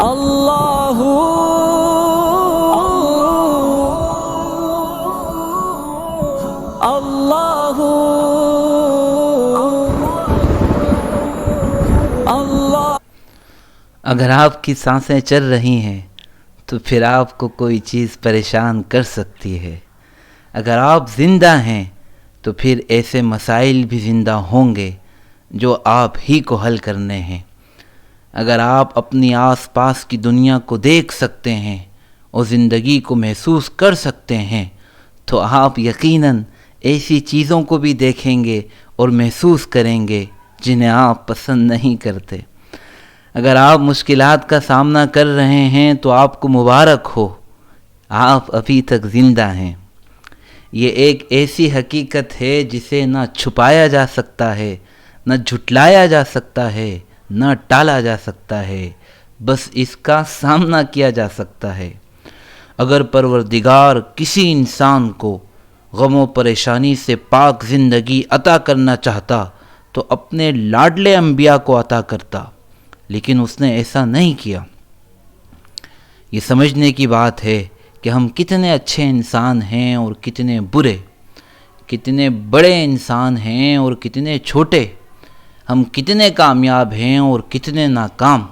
اللہ اللہ اللہ۔ اگر آپ کی سانسیں چل رہی ہیں تو پھر آپ کو کوئی چیز پریشان کر سکتی ہے۔ اگر آپ زندہ ہیں تو پھر ایسے مسائل بھی زندہ ہوں گے جو آپ ہی کو حل کرنے ہیں۔ اگر آپ اپنی آس پاس کی دنیا کو دیکھ سکتے ہیں اور زندگی کو محسوس کر سکتے ہیں تو آپ یقیناً ایسی چیزوں کو بھی دیکھیں گے اور محسوس کریں گے جنہیں آپ پسند نہیں کرتے۔ اگر آپ مشکلات کا سامنا کر رہے ہیں تو آپ کو مبارک ہو، آپ ابھی تک زندہ ہیں۔ یہ ایک ایسی حقیقت ہے جسے نہ چھپایا جا سکتا ہے، نہ جھٹلایا جا سکتا ہے، نہ ٹالا جا سکتا ہے، بس اس کا سامنا کیا جا سکتا ہے۔ اگر پروردگار کسی انسان کو غم و پریشانی سے پاک زندگی عطا کرنا چاہتا تو اپنے لاڈلے انبیاء کو عطا کرتا، لیکن اس نے ایسا نہیں کیا۔ یہ سمجھنے کی بات ہے کہ ہم کتنے اچھے انسان ہیں اور کتنے برے، کتنے بڑے انسان ہیں اور کتنے چھوٹے، ہم کتنے کامیاب ہیں اور کتنے ناکام۔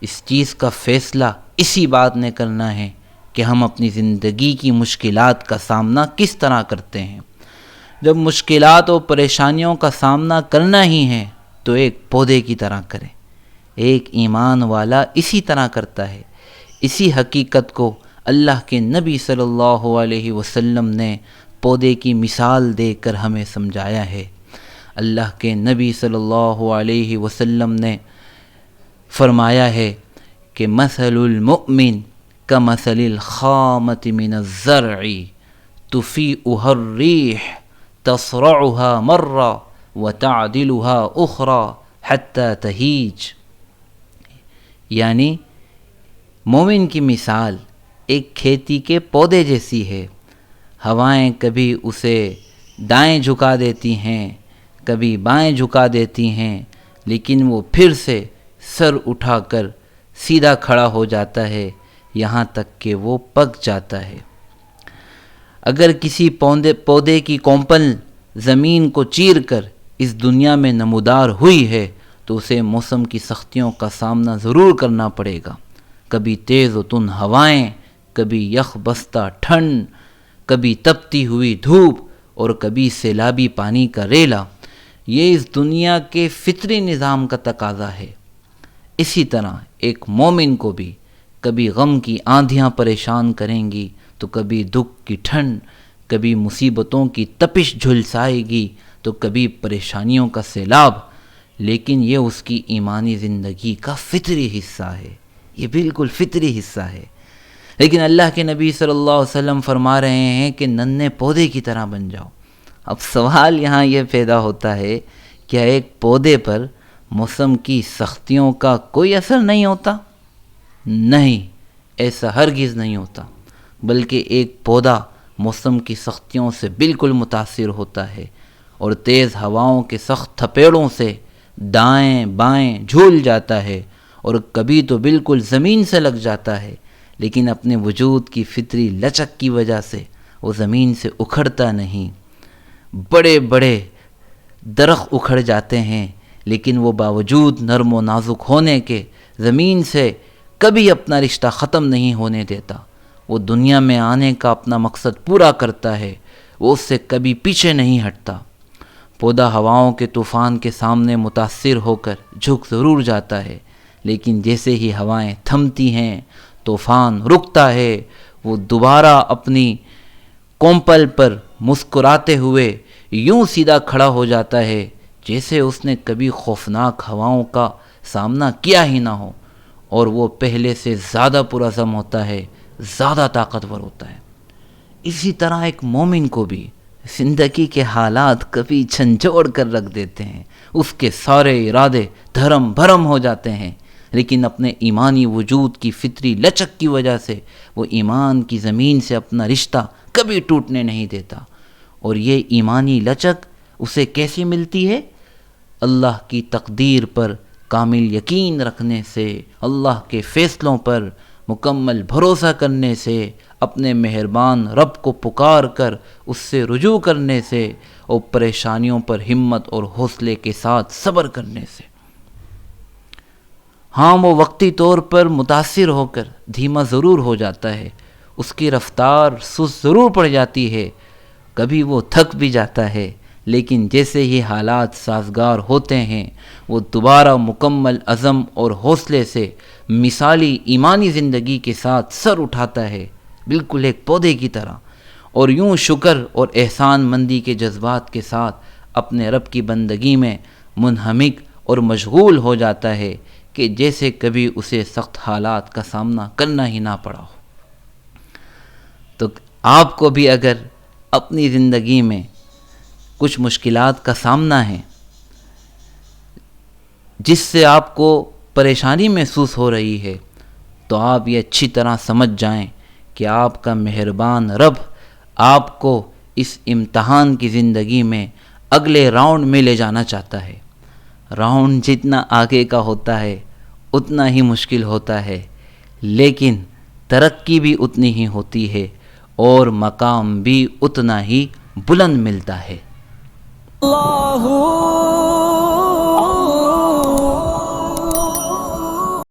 اس چیز کا فیصلہ اسی بات نے کرنا ہے کہ ہم اپنی زندگی کی مشکلات کا سامنا کس طرح کرتے ہیں۔ جب مشکلات اور پریشانیوں کا سامنا کرنا ہی ہے تو ایک پودے کی طرح کریں۔ ایک ایمان والا اسی طرح کرتا ہے۔ اسی حقیقت کو اللہ کے نبی صلی اللہ علیہ وسلم نے پودے کی مثال دے کر ہمیں سمجھایا ہے۔ اللہ کے نبی صلی اللہ علیہ وسلم نے فرمایا ہے کہ مثل المؤمن کمثل الخامة من الزرع تفیئها الریح تصرعها مرة وتعدلها أخرى حتى تہیج۔ یعنی مومن کی مثال ایک کھیتی کے پودے جیسی ہے۔ ہوائیں کبھی اسے دائیں جھکا دیتی ہیں، کبھی بائیں جھکا دیتی ہیں، لیکن وہ پھر سے سر اٹھا کر سیدھا کھڑا ہو جاتا ہے یہاں تک کہ وہ پک جاتا ہے۔ اگر کسی پودے کی کونپل زمین کو چیر کر اس دنیا میں نمودار ہوئی ہے تو اسے موسم کی سختیوں کا سامنا ضرور کرنا پڑے گا۔ کبھی تیز و تند ہوائیں، کبھی یخ بستہ ٹھنڈ، کبھی تپتی ہوئی دھوپ اور کبھی سیلابی پانی کا ریلا۔ یہ اس دنیا کے فطری نظام کا تقاضا ہے۔ اسی طرح ایک مومن کو بھی کبھی غم کی آندھیاں پریشان کریں گی تو کبھی دکھ کی ٹھنڈ، کبھی مصیبتوں کی تپش جھلسائے گی تو کبھی پریشانیوں کا سیلاب، لیکن یہ اس کی ایمانی زندگی کا فطری حصہ ہے۔ یہ بالکل فطری حصہ ہے۔ لیکن اللہ کے نبی صلی اللہ علیہ وسلم فرما رہے ہیں کہ ننھے پودے کی طرح بن جاؤ۔ اب سوال یہاں یہ پیدا ہوتا ہے، کیا ایک پودے پر موسم کی سختیوں کا کوئی اثر نہیں ہوتا؟ نہیں، ایسا ہرگز نہیں ہوتا، بلکہ ایک پودا موسم کی سختیوں سے بالکل متاثر ہوتا ہے اور تیز ہواؤں کے سخت تھپیڑوں سے دائیں بائیں جھول جاتا ہے اور کبھی تو بالکل زمین سے لگ جاتا ہے، لیکن اپنے وجود کی فطری لچک کی وجہ سے وہ زمین سے اکھڑتا نہیں۔ بڑے بڑے درخت اکھڑ جاتے ہیں لیکن وہ باوجود نرم و نازک ہونے کے زمین سے کبھی اپنا رشتہ ختم نہیں ہونے دیتا۔ وہ دنیا میں آنے کا اپنا مقصد پورا کرتا ہے، وہ اس سے کبھی پیچھے نہیں ہٹتا۔ پودا ہواؤں کے طوفان کے سامنے متاثر ہو کر جھک ضرور جاتا ہے، لیکن جیسے ہی ہوائیں تھمتی ہیں، طوفان رکتا ہے، وہ دوبارہ اپنی کونپل پر مسکراتے ہوئے یوں سیدھا کھڑا ہو جاتا ہے جیسے اس نے کبھی خوفناک ہواؤں کا سامنا کیا ہی نہ ہو، اور وہ پہلے سے زیادہ پرعزم ہوتا ہے، زیادہ طاقتور ہوتا ہے۔ اسی طرح ایک مومن کو بھی زندگی کے حالات کبھی جھنجھوڑ کر رکھ دیتے ہیں، اس کے سارے ارادے دھرم بھرم ہو جاتے ہیں، لیکن اپنے ایمانی وجود کی فطری لچک کی وجہ سے وہ ایمان کی زمین سے اپنا رشتہ کبھی ٹوٹنے نہیں دیتا۔ اور یہ ایمانی لچک اسے کیسے ملتی ہے؟ اللہ کی تقدیر پر کامل یقین رکھنے سے، اللہ کے فیصلوں پر مکمل بھروسہ کرنے سے، اپنے مہربان رب کو پکار کر اس سے رجوع کرنے سے، اور پریشانیوں پر ہمت اور حوصلے کے ساتھ صبر کرنے سے۔ ہاں، وہ وقتی طور پر متاثر ہو کر دھیما ضرور ہو جاتا ہے، اس کی رفتار سست ضرور پڑ جاتی ہے، کبھی وہ تھک بھی جاتا ہے، لیکن جیسے ہی حالات سازگار ہوتے ہیں وہ دوبارہ مکمل عزم اور حوصلے سے مثالی ایمانی زندگی کے ساتھ سر اٹھاتا ہے، بالکل ایک پودے کی طرح، اور یوں شکر اور احسان مندی کے جذبات کے ساتھ اپنے رب کی بندگی میں منہمک اور مشغول ہو جاتا ہے کہ جیسے کبھی اسے سخت حالات کا سامنا کرنا ہی نہ پڑا ہو۔ تو آپ کو بھی اگر اپنی زندگی میں کچھ مشکلات کا سامنا ہے، جس سے آپ کو پریشانی محسوس ہو رہی ہے، تو آپ یہ اچھی طرح سمجھ جائیں کہ آپ کا مہربان رب آپ کو اس امتحان کی زندگی میں اگلے راؤنڈ میں لے جانا چاہتا ہے۔ راؤنڈ جتنا آگے کا ہوتا ہے اتنا ہی مشکل ہوتا ہے، لیکن ترقی بھی اتنی ہی ہوتی ہے اور مقام بھی اتنا ہی بلند ملتا ہے۔ اللہ